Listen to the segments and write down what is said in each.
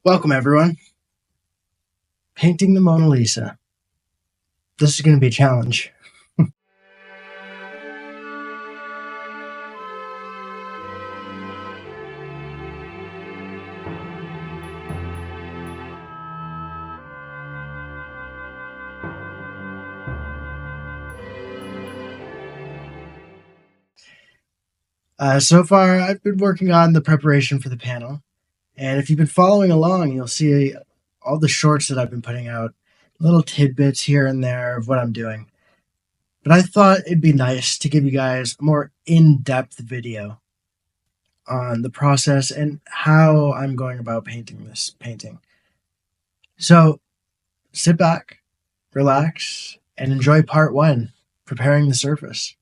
Welcome, everyone. Painting the Mona Lisa. This is going to be a challenge. So far, I've been working on the preparation for the panel. And if you've been following along, you'll see all the shorts that I've been putting out, little tidbits here and there of what I'm doing. But I thought it'd be nice to give you guys a more in-depth video on the process and how I'm going about painting this painting. So sit back, relax, and enjoy part one, preparing the surface.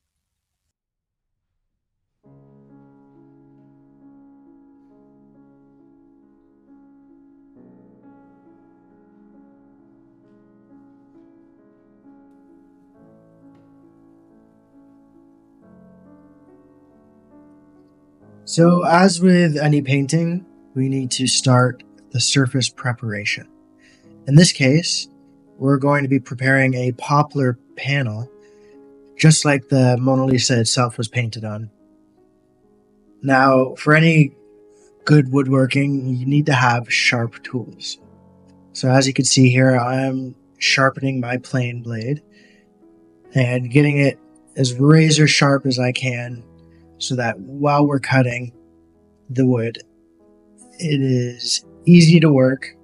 So, as with any painting, we need to start the surface preparation. In this case, we're going to be preparing a poplar panel, just like the Mona Lisa itself was painted on. Now, for any good woodworking, you need to have sharp tools. So as you can see here, I'm sharpening my plane blade and getting it as razor sharp as I can, so that while we're cutting the wood, it is easy to work.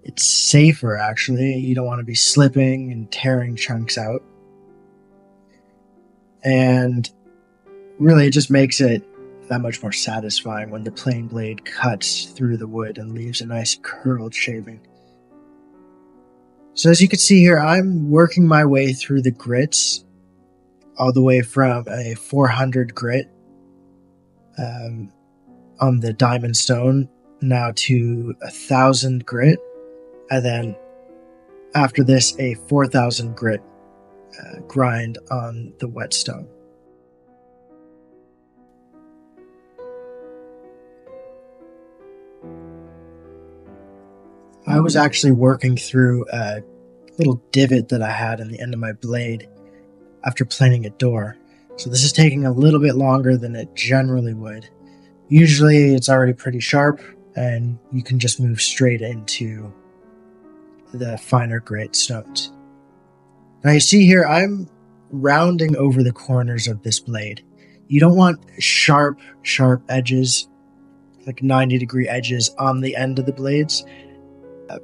It's safer, actually. You don't want to be slipping and tearing chunks out. And really, it just makes it that much more satisfying when the plane blade cuts through the wood and leaves a nice curled shaving. So as you can see here, I'm working my way through the grits, all the way from a 400 grit on the diamond stone, now to 1,000 grit, and then after this a 4,000 grit grind on the whetstone. I was actually working through a little divot that I had in the end of my blade after planing a door. So this is taking a little bit longer than it generally would. Usually it's already pretty sharp and you can just move straight into the finer grit stones. Now you see here, I'm rounding over the corners of this blade. You don't want sharp edges, like 90-degree edges on the end of the blades,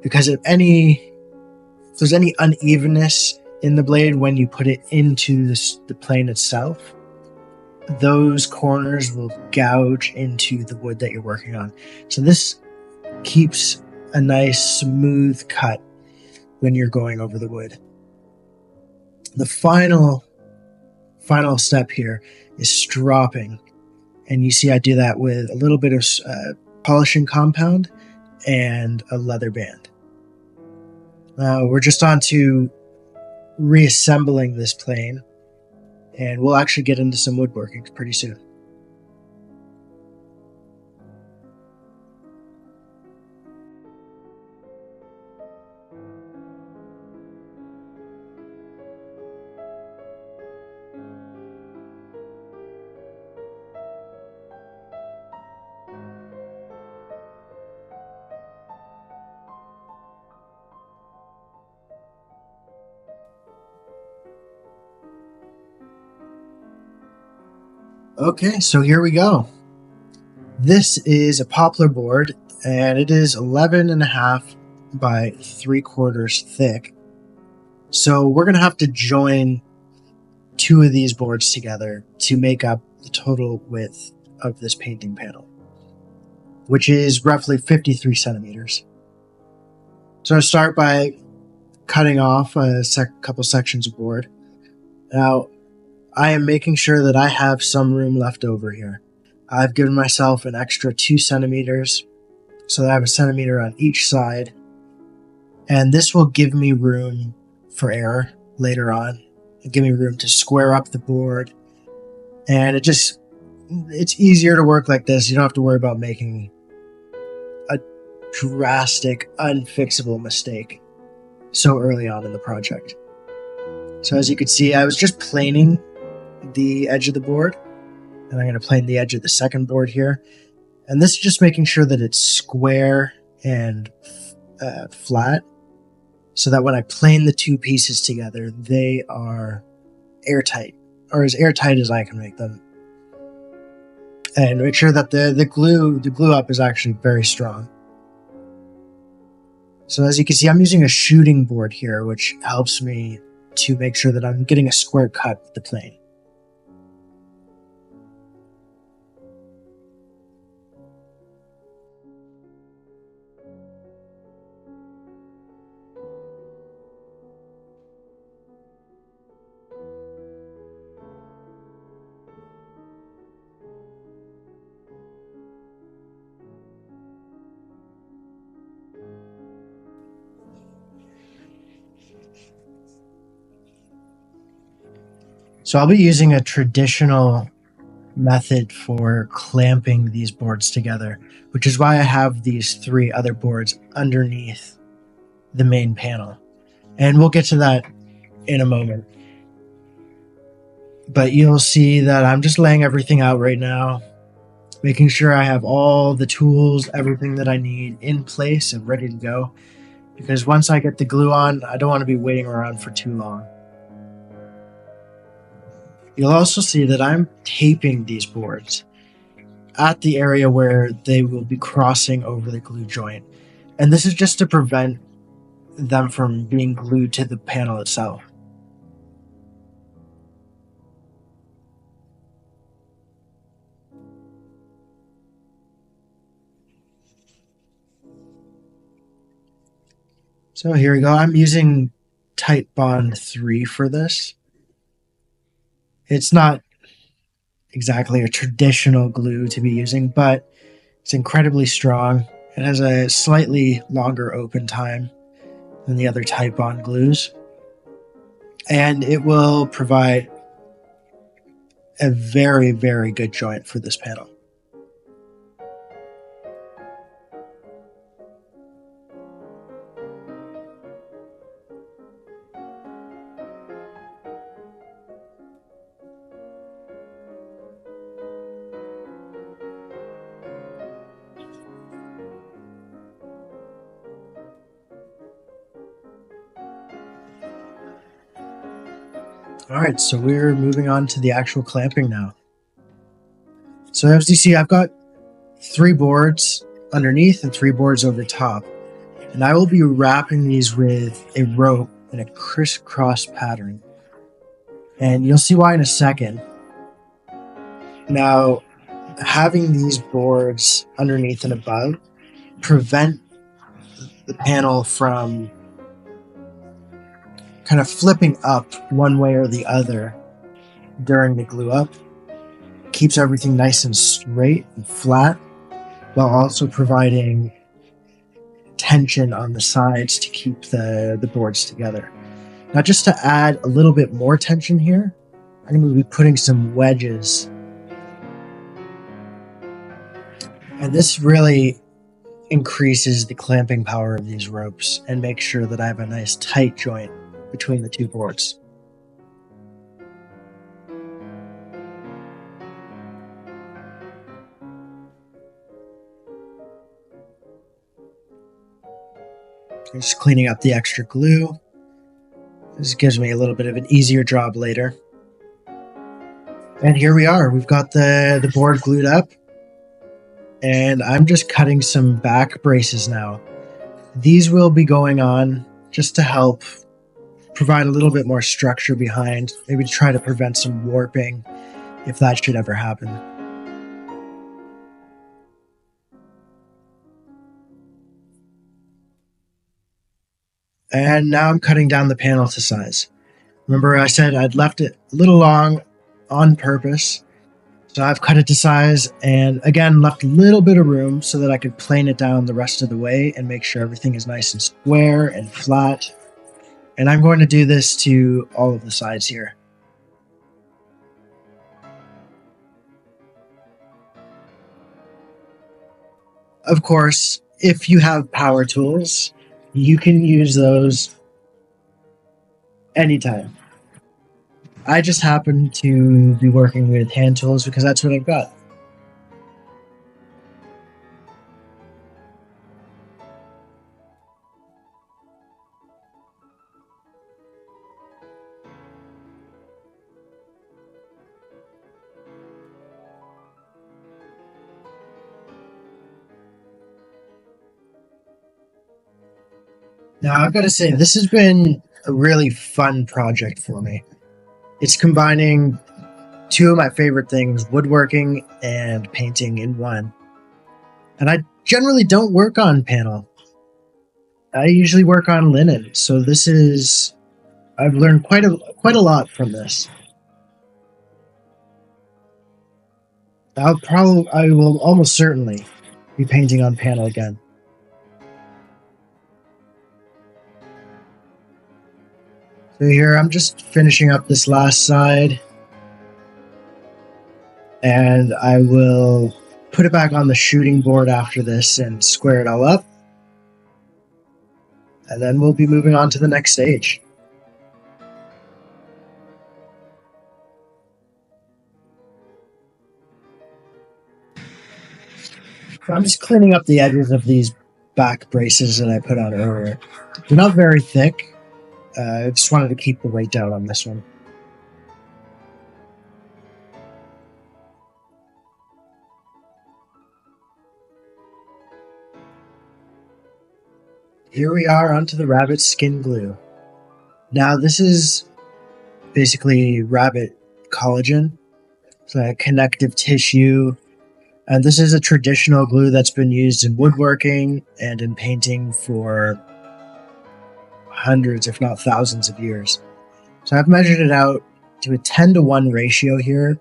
because if there's any unevenness in the blade when you put it into the plane itself, those corners will gouge into the wood that you're working on. So this keeps a nice smooth cut when you're going over the wood. The final step here is stropping, and you see I do that with a little bit of polishing compound and a leather band. Now we're just on to reassembling this plane, and we'll actually get into some woodworking pretty soon. Okay, so here we go. This is a poplar board, and it is 11.5 by 3/4 thick. So we're going to have to join two of these boards together to make up the total width of this painting panel, which is roughly 53 centimeters. So I start by cutting off a couple sections of board. Now, I am making sure that I have some room left over here. I've given myself an extra 2 centimeters, so that I have a centimeter on each side, and this will give me room for error later on. It'll give me room to square up the board, and it's easier to work like this. You don't have to worry about making a drastic, unfixable mistake so early on in the project. So as you can see, I was just planing the edge of the board, and I'm going to plane the edge of the second board here. And this is just making sure that it's square and flat, so that when I plane the two pieces together, they are airtight, or as airtight as I can make them. And make sure that the glue up is actually very strong. So as you can see, I'm using a shooting board here, which helps me to make sure that I'm getting a square cut with the plane. So I'll be using a traditional method for clamping these boards together, which is why I have these three other boards underneath the main panel. And we'll get to that in a moment. But you'll see that I'm just laying everything out right now, making sure I have all the tools, everything that I need in place and ready to go. Because once I get the glue on, I don't want to be waiting around for too long. You'll also see that I'm taping these boards at the area where they will be crossing over the glue joint. And this is just to prevent them from being glued to the panel itself. So here we go. I'm using Type-Bond 3 for this. It's not exactly a traditional glue to be using, but it's incredibly strong. It has a slightly longer open time than the other Type-Bond glues, and it will provide a very, very good joint for this panel. Alright, so we're moving on to the actual clamping now. So as you see, I've got 3 boards underneath and 3 boards over top. And I will be wrapping these with a rope in a crisscross pattern. And you'll see why in a second. Now, having these boards underneath and above prevent the panel from kind of flipping up one way or the other during the glue up. Keeps everything nice and straight and flat, while also providing tension on the sides to keep the boards together. Now, just to add a little bit more tension here, I'm going to be putting some wedges. And this really increases the clamping power of these ropes and makes sure that I have a nice tight joint between the 2 boards. Just cleaning up the extra glue. This gives me a little bit of an easier job later. And here we are. We've got the board glued up. And I'm just cutting some back braces now. These will be going on just to help provide a little bit more structure behind, maybe to try to prevent some warping if that should ever happen. And now I'm cutting down the panel to size. Remember I said I'd left it a little long on purpose. So I've cut it to size and again left a little bit of room so that I could plane it down the rest of the way and make sure everything is nice and square and flat. And I'm going to do this to all of the sides here. Of course, if you have power tools, you can use those anytime. I just happen to be working with hand tools because that's what I've got. Now, I've got to say, this has been a really fun project for me. It's combining two of my favorite things, woodworking and painting, in one. And I generally don't work on panel. I usually work on linen, so I've learned quite a lot from this. I will almost certainly be painting on panel again. So here I'm just finishing up this last side, and I will put it back on the shooting board after this and square it all up, and then we'll be moving on to the next stage. I'm just cleaning up the edges of these back braces that I put on earlier. They're not very thick. I just wanted to keep the weight down on this one. Here we are onto the rabbit skin glue. Now this is basically rabbit collagen. It's a connective tissue. And this is a traditional glue that's been used in woodworking and in painting for hundreds, if not thousands of years. So I've measured it out to a 10-to-1 ratio here.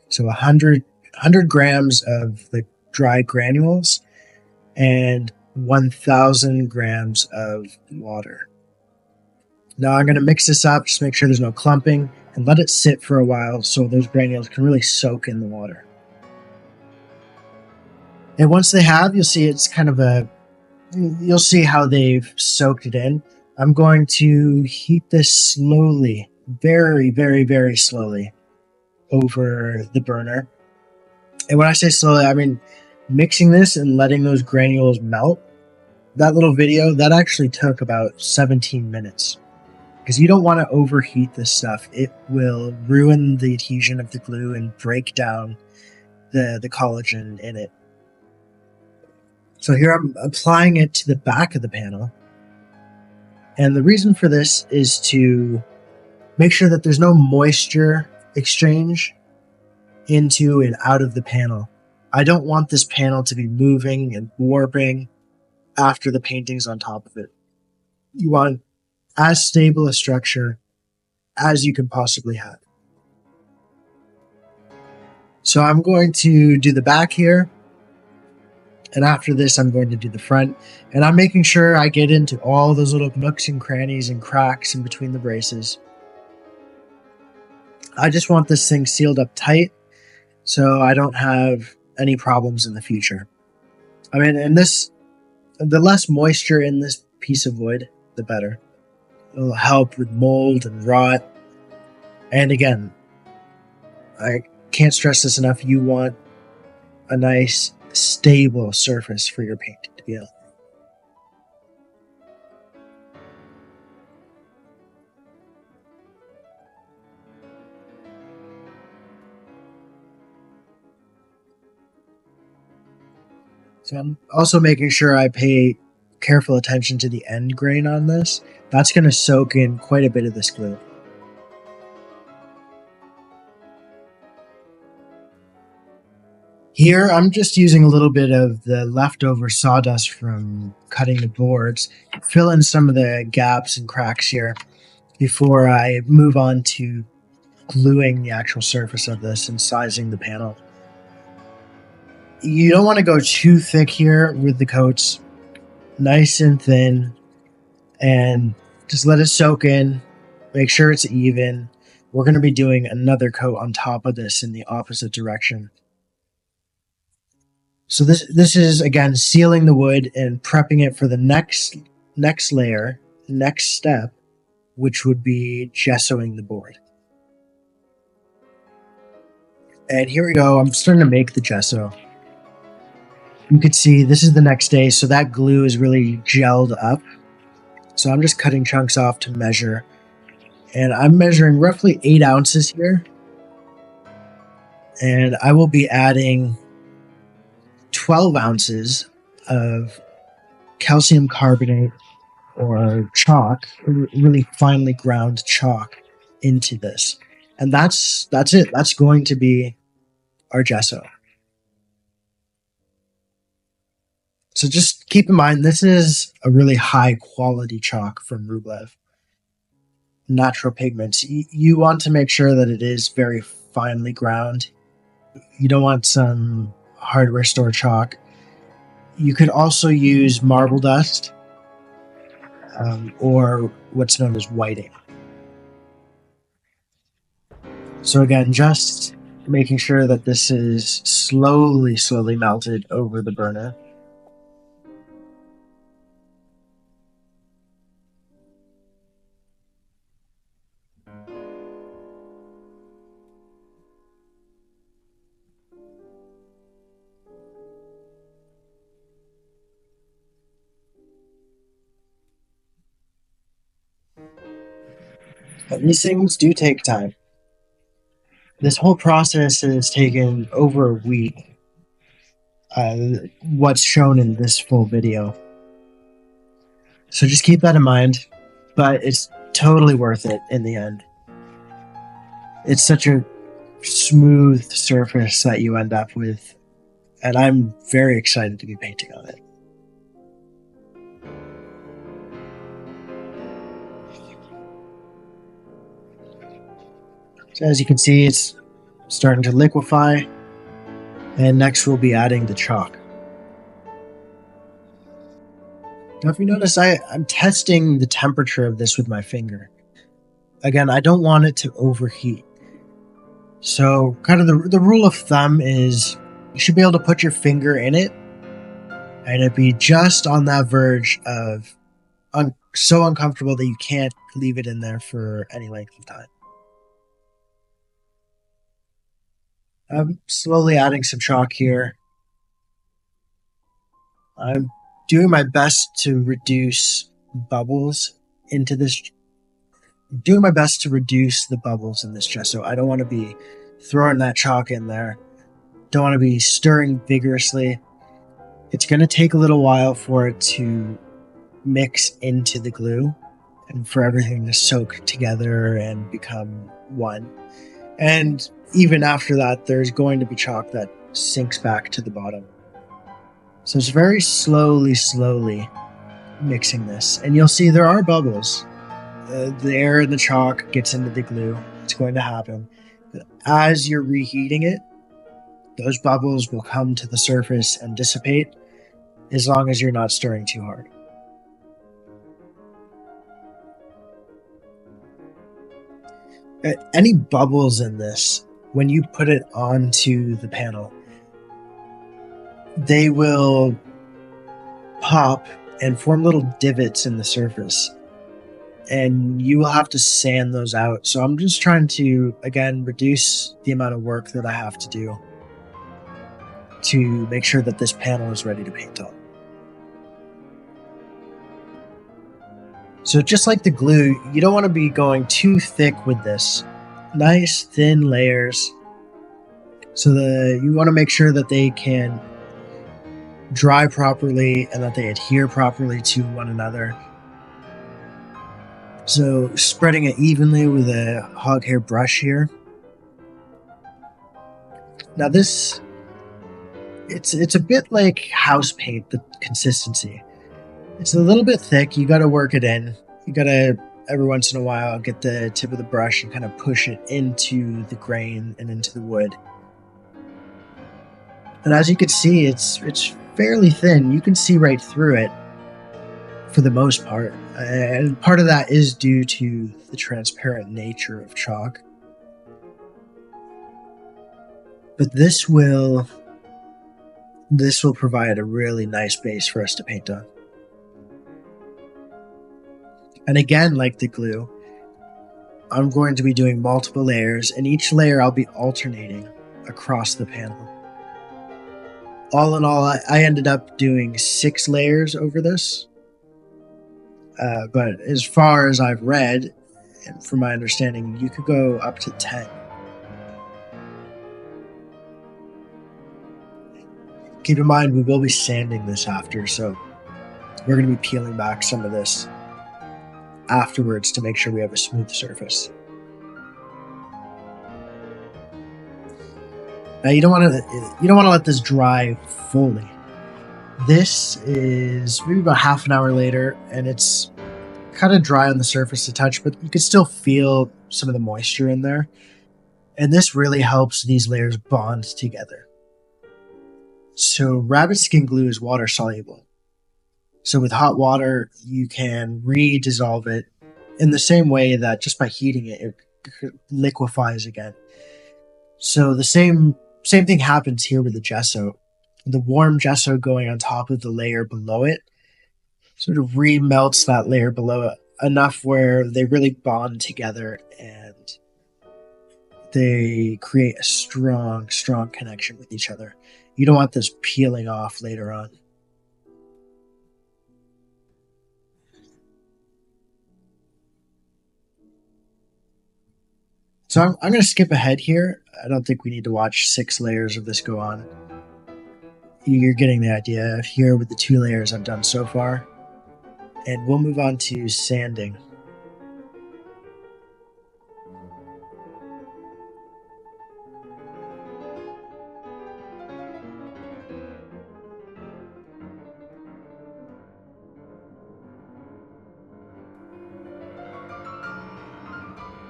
So 100 grams of the dry granules and 1,000 grams of water. Now I'm going to mix this up, just make sure there's no clumping, and let it sit for a while so those granules can really soak in the water. And once they have, you'll see it's kind of you'll see how they've soaked it in. I'm going to heat this slowly, very, very, very slowly over the burner. And when I say slowly, I mean mixing this and letting those granules melt. That little video, that actually took about 17 minutes. Because you don't want to overheat this stuff. It will ruin the adhesion of the glue and break down the collagen in it. So here I'm applying it to the back of the panel. And the reason for this is to make sure that there's no moisture exchange into and out of the panel. I don't want this panel to be moving and warping after the painting's on top of it. You want as stable a structure as you can possibly have. So I'm going to do the back here. And after this, I'm going to do the front. And I'm making sure I get into all those little nooks and crannies and cracks in between the braces. I just want this thing sealed up tight so I don't have any problems in the future. I mean, the less moisture in this piece of wood, the better. It'll help with mold and rot. And again, I can't stress this enough. You want a nice, stable surface for your paint to be on. So I'm also making sure I pay careful attention to the end grain on this. That's going to soak in quite a bit of this glue. Here, I'm just using a little bit of the leftover sawdust from cutting the boards, fill in some of the gaps and cracks here before I move on to gluing the actual surface of this and sizing the panel. You don't want to go too thick here with the coats. Nice and thin, and just let it soak in. Make sure it's even. We're going to be doing another coat on top of this in the opposite direction. So this is again sealing the wood and prepping it for the next layer, next step, which would be gessoing the board. And here we go. I'm starting to make the gesso. You can see this is the next day, so that glue is really gelled up. So I'm just cutting chunks off to measure. And I'm measuring roughly 8 ounces here. And I will be adding 12 ounces of calcium carbonate or chalk, really finely ground chalk, into this. And that's it. That's going to be our gesso. So just keep in mind, this is a really high quality chalk from Rublev. Natural pigments. You want to make sure that it is very finely ground. You don't want some hardware store chalk. You could also use marble dust or what's known as whiting. So again, just making sure that this is slowly melted over the burner. And these things do take time. This whole process has taken over a week. What's shown in this full video. So just keep that in mind, but it's totally worth it in the end. It's such a smooth surface that you end up with, and I'm very excited to be painting on it. So as you can see, it's starting to liquefy, and next we'll be adding the chalk. Now if you notice, I'm testing the temperature of this with my finger. Again, I don't want it to overheat. So kind of the rule of thumb is you should be able to put your finger in it and it be just on that verge of so uncomfortable that you can't leave it in there for any length of time. I'm slowly adding some chalk here. I'm doing my best to reduce bubbles into this. Doing my best to reduce the bubbles in this gesso. I don't want to be throwing that chalk in there. Don't want to be stirring vigorously. It's going to take a little while for it to mix into the glue and for everything to soak together and become one. And even after that, there's going to be chalk that sinks back to the bottom. So it's very slowly mixing this. And you'll see there are bubbles. The air in the chalk gets into the glue. It's going to happen. But as you're reheating it, those bubbles will come to the surface and dissipate as long as you're not stirring too hard. Any bubbles in this, when you put it onto the panel, they will pop and form little divots in the surface. And you will have to sand those out. So I'm just trying to, again, reduce the amount of work that I have to do to make sure that this panel is ready to paint on. So just like the glue, you don't want to be going too thick with this. Nice thin layers. So you want to make sure that they can dry properly and that they adhere properly to one another. So spreading it evenly with a hog hair brush here. Now this, it's a bit like house paint, the consistency. It's a little bit thick, you gotta work it in. You gotta, every once in a while, get the tip of the brush and kind of push it into the grain and into the wood. And as you can see, it's fairly thin. You can see right through it for the most part. And part of that is due to the transparent nature of chalk. But this will This will provide a really nice base for us to paint on. And again, like the glue, I'm going to be doing multiple layers, and each layer I'll be alternating across the panel. All in all, I ended up doing 6 layers over this. But as far as I've read, and from my understanding, you could go up to 10. Keep in mind, we will be sanding this after, so we're going to be peeling back some of this afterwards to make sure we have a smooth surface. Now you don't want to let this dry fully. This is maybe about half an hour later, and it's kind of dry on the surface to touch, but you can still feel some of the moisture in there. And this really helps these layers bond together. So rabbit skin glue is water soluble. So with hot water, you can re-dissolve it in the same way that just by heating it, it liquefies again. So the same thing happens here with the gesso. The warm gesso going on top of the layer below it sort of remelts that layer below it enough where they really bond together and they create a strong connection with each other. You don't want this peeling off later on. So I'm going to skip ahead here. I don't think we need to watch 6 layers of this go on. You're getting the idea here with the 2 layers I've done so far. And we'll move on to sanding.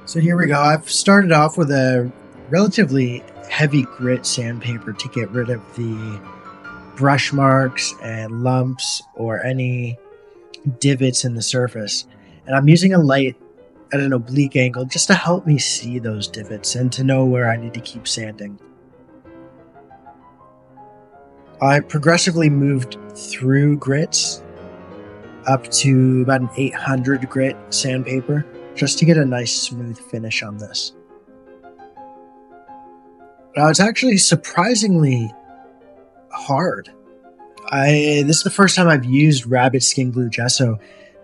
So here we go. I've started off with a relatively heavy grit sandpaper to get rid of the brush marks and lumps or any divots in the surface. And I'm using a light at an oblique angle just to help me see those divots and to know where I need to keep sanding. I progressively moved through grits up to about an 800 grit sandpaper just to get a nice smooth finish on this. Now it's actually surprisingly hard. This is the first time I've used rabbit skin glue gesso,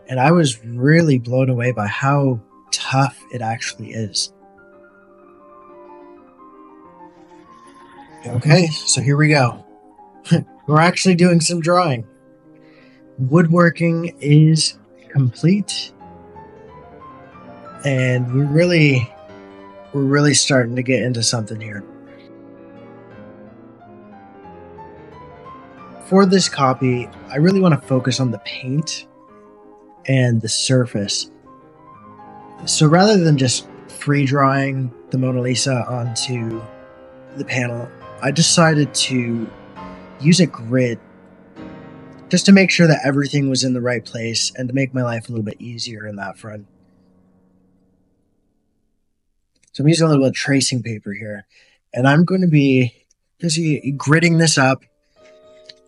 and I was really blown away by how tough it actually is. Okay, so here we go. We're actually doing some drawing. Woodworking is complete, and we're really starting to get into something here. For this copy, I really want to focus on the paint and the surface. So rather than just free drawing the Mona Lisa onto the panel, I decided to use a grid just to make sure that everything was in the right place and to make my life a little bit easier in that front. So I'm using a little bit of tracing paper here, and I'm going to be just gridding this up,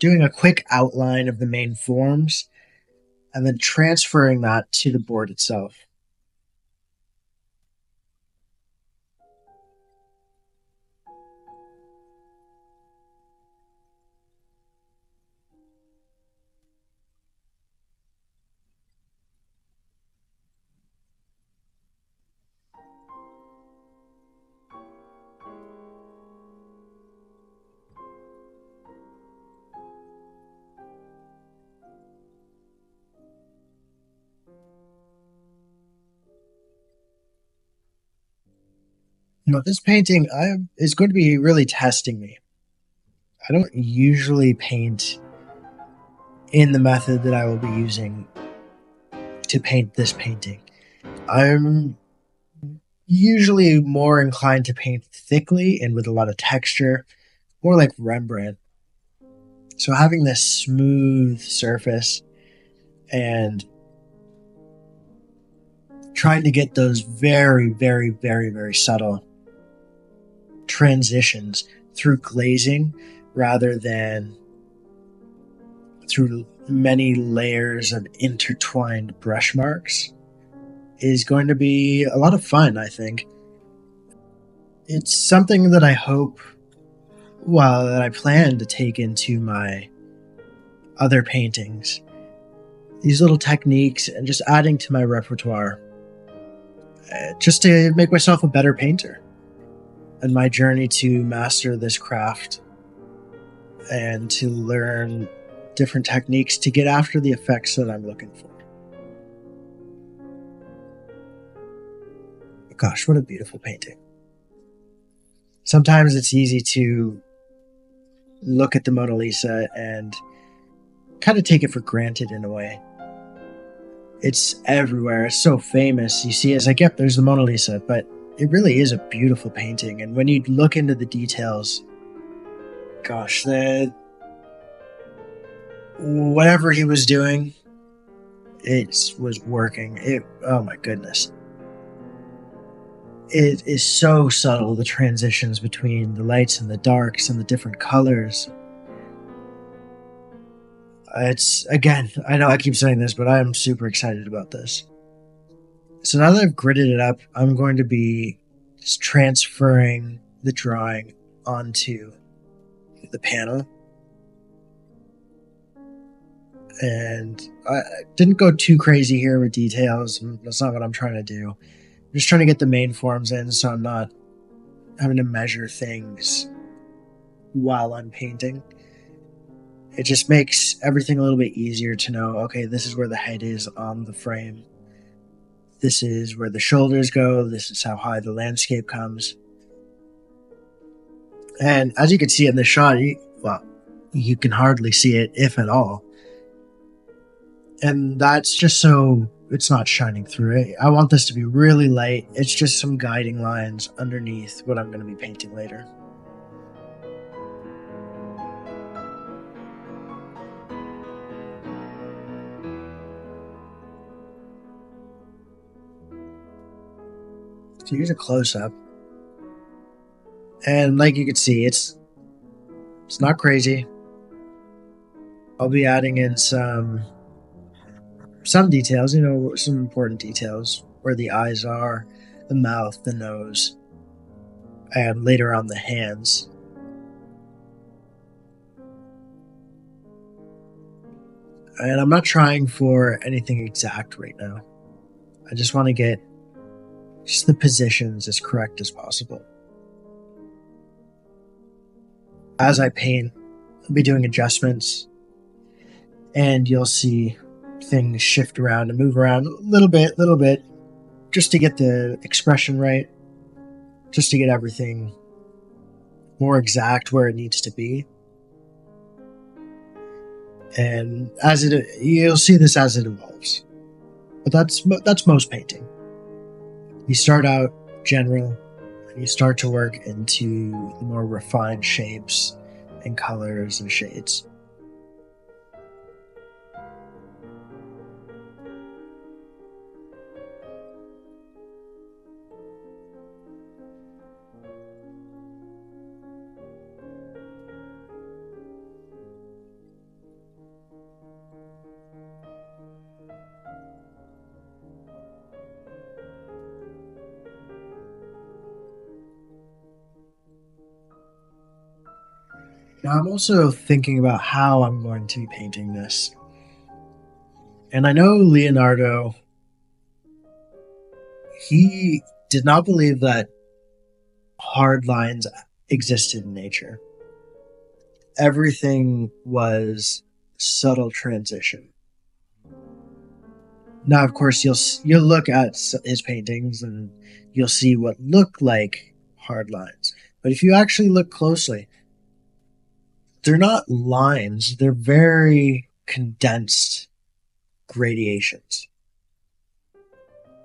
doing a quick outline of the main forms, and then transferring that to the board itself. This painting is going to be really testing me. I don't usually paint in the method that I will be using to paint this painting. I'm usually more inclined to paint thickly and with a lot of texture, more like Rembrandt. So having this smooth surface and trying to get those very subtle transitions through glazing rather than through many layers of intertwined brush marks is going to be a lot of fun, I think. It's something that I hope, well, that I plan to take into my other paintings. These little techniques and just adding to my repertoire, just to make myself a better painter. And my journey to master this craft and to learn different techniques to get after the effects that I'm looking for. Gosh, what a beautiful painting. Sometimes it's easy to look at the Mona Lisa and kind of take it for granted in a way. It's everywhere. It's so famous. You see it, it's like, yep, there's the Mona Lisa, but it really is a beautiful painting. And when you look into the details, gosh, whatever he was doing, it was working. Oh my goodness. It is so subtle, the transitions between the lights and the darks and the different colors. It's, again, I know I keep saying this, but I am super excited about this. So now that I've gridded it up, I'm going to be just transferring the drawing onto the panel. And I didn't go too crazy here with details. That's not what I'm trying to do. I'm just trying to get the main forms in so I'm not having to measure things while I'm painting. It just makes everything a little bit easier to know, okay, this is where the head is on the frame. This is where the shoulders go. This is how high the landscape comes. And as you can see in the shot, you can hardly see it, if at all. And that's just so it's not shining through it. I want this to be really light. It's just some guiding lines underneath what I'm going to be painting later. So here's a close-up. And like you can see, it's not crazy. I'll be adding in some details, some important details, where the eyes are, the mouth, the nose, and later on the hands. And I'm not trying for anything exact right now. I just want to get just the positions as correct as possible. As I paint, I'll be doing adjustments, and you'll see things shift around and move around a little bit, just to get the expression right, just to get everything more exact where it needs to be. And you'll see this as it evolves. But that's most painting. You start out general, and you start to work into the more refined shapes and colors and shades. Now, I'm also thinking about how I'm going to be painting this. And I know Leonardo, he did not believe that hard lines existed in nature. Everything was subtle transition. Now, of course, you'll look at his paintings and you'll see what look like hard lines. But if you actually look closely, they're not lines. They're very condensed gradations.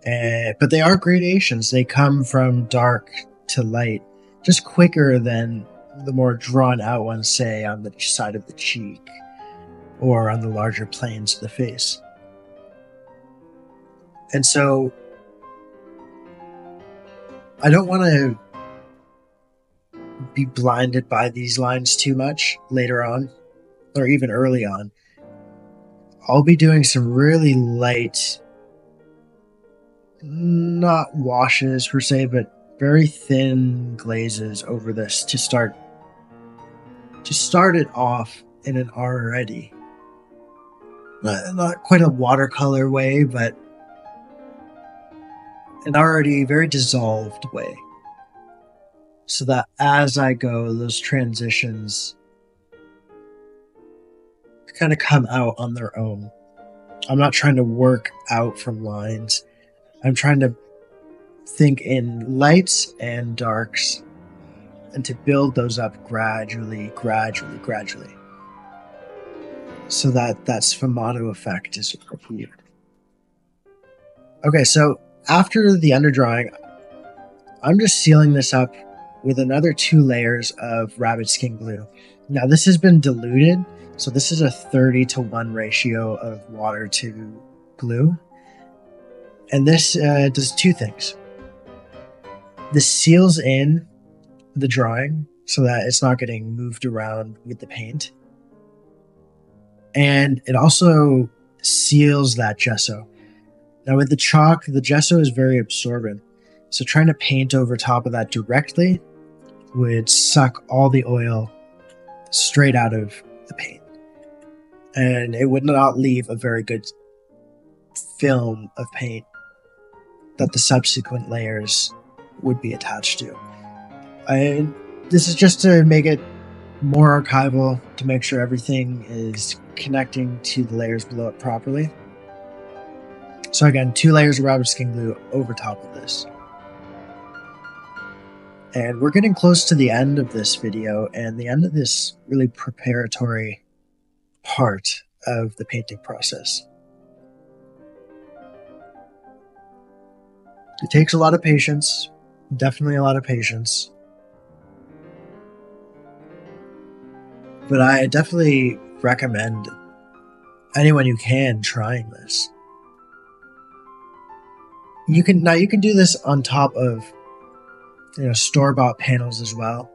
But they are gradations. They come from dark to light, just quicker than the more drawn out ones, say, on the side of the cheek or on the larger planes of the face. And so I don't want to be blinded by these lines too much later on, or even early on. I'll be doing some really light, not washes per se, but very thin glazes over this to start it off in an already not quite a watercolor way, but an already very dissolved way, so that as I go, those transitions kind of come out on their own. I'm not trying to work out from lines. I'm trying to think in lights and darks and to build those up gradually, so that sfumato effect is achieved. Okay, so after the underdrawing, I'm just sealing this up with another 2 layers of rabbit skin glue. Now this has been diluted, so this is a 30-to-1 ratio of water to glue. And this does 2 things. This seals in the drawing so that it's not getting moved around with the paint. And it also seals that gesso. Now with the chalk, the gesso is very absorbent. So trying to paint over top of that directly would suck all the oil straight out of the paint. And it would not leave a very good film of paint that the subsequent layers would be attached to. This is just to make it more archival, to make sure everything is connecting to the layers below it properly. So again, 2 layers of rabbit skin glue over top of this. And we're getting close to the end of this video and the end of this really preparatory part of the painting process. It takes a lot of patience, definitely a lot of patience. But I definitely recommend anyone who can trying this. You can do this on top of store-bought panels as well.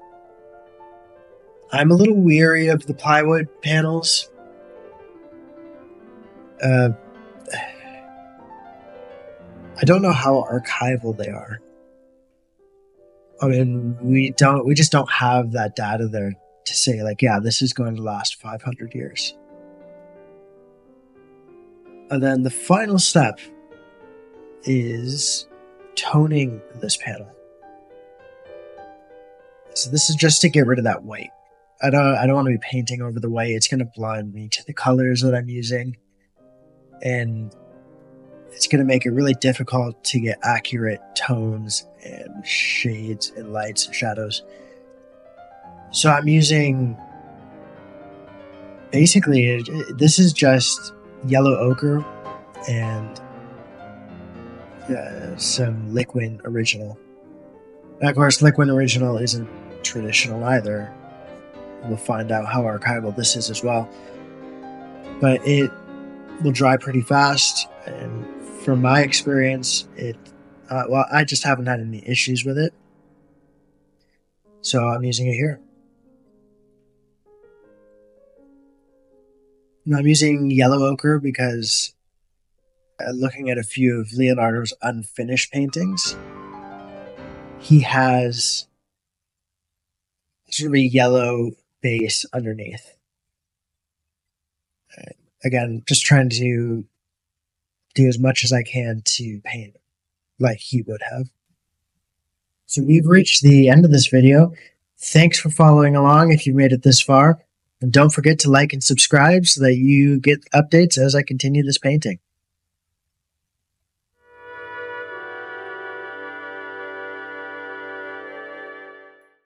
I'm a little weary of the plywood panels. I don't know how archival they are. I mean, we just don't have that data there to say, like, yeah, this is going to last 500 years. And then the final step is toning this panel. So this is just to get rid of that white. I don't want to be painting over the white. It's going to blind me to the colors that I'm using. And it's going to make it really difficult to get accurate tones and shades and lights and shadows. So I'm using, basically, this is just yellow ochre and some liquid original. And of course, liquid original isn't traditional either. We'll find out how archival this is as well. But it will dry pretty fast, and from my experience, I just haven't had any issues with it. So I'm using it here. Now I'm using yellow ochre because looking at a few of Leonardo's unfinished paintings, he has sort of a yellow base underneath. Again, just trying to do as much as I can to paint like he would have. So we've reached the end of this video. Thanks for following along if you've made it this far. And don't forget to like and subscribe so that you get updates as I continue this painting.